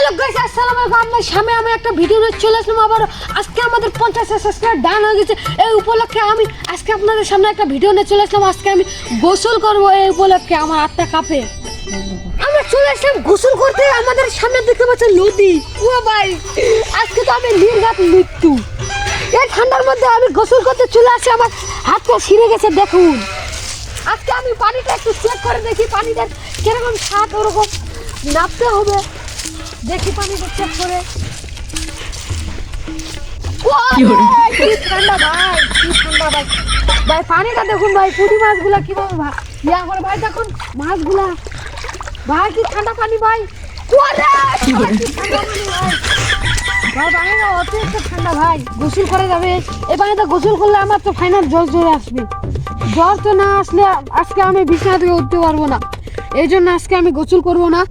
Hello guys, আসসালামু আলাইকুম। আপনার সামনে আমি একটা ভিডিও নিয়ে চলে আসলাম আবার। আজকে আমাদের 50 সাবস্ক্রাইবার ডান হয়ে গেছে। এই উপলক্ষে আমি আজকে আপনাদের সামনে একটা ভিডিও নিয়ে চলে আসলাম। আজকে আমি গোসল করব। এই উপলক্ষে আমার হাতটা কাঁপে। আমরা চলে আসলাম গোসল করতে। আমাদের সামনে দেখতে পাচ্ছেন নদী। ও ভাই, আজকে তো আমি নির্ঘাত মৃত্যু। এই ঠান্ডার মধ্যে আমি গোসল করতে চলে আসি, আমার হাতটা ছিঁড়ে গেছে। দেখুন, আজকে আমি পানিটা একটু চেক করে দেখি পানিটা কিরকম স্বাদ। ওরকম নাপতে হবে, দেখি পানিটা চেক করে। কি ঠান্ডা ভাই, কি ঠান্ডা ভাই। ভাই পানিটা দেখুন ভাই, পুঁটি মাছগুলা কিভাবে ইয়া করে ভাই। দেখুন মাছগুলা ভাই, কি ঠান্ডা পানি ভাই। ওরে কি ঠান্ডা পানি ভাই। ভাই পানিটা অতিরিক্ত ঠান্ডা ভাই। গোসল করে যাবে এই পানিতে। গোসল করলে আমার তো ফাইনাল জ্বর জ্বরে আসবে। জ্বর তো না আসলে আজকে আমি বিছানা থেকে উঠতে পারবো না। এই জন্য আজকে আমি গোসল করবো না।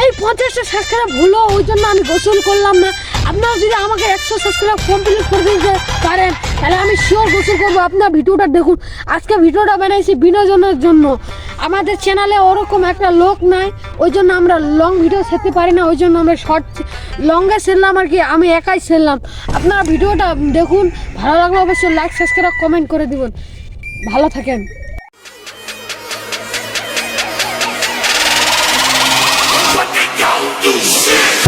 এই 50টা সাবস্ক্রাইব হলো, ওই জন্য আমি গোসল করলাম না। আপনারা যদি আমাকে 100 সাবস্ক্রাইব কমপ্লিট করে দিতে পারেন তাহলে আমি শিওর গোসল করবো। আপনার ভিডিওটা দেখুন। আজকে ভিডিওটা বানাইছি বিনোদনের জন্য। আমাদের চ্যানেলে ওরকম একটা লোক নাই, ওই জন্য আমরা লং ভিডিও ছেড়তে পারি না। ওই জন্য আমরা শর্ট লংয়ে ছেড়লাম আর কি। আমি একাই ছেড়লাম। আপনারা ভিডিওটা দেখুন, ভালো লাগলে অবশ্যই লাইক সাবস্ক্রাইব কমেন্ট করে দিবেন। ভালো থাকেন। What they gon' do? Shit!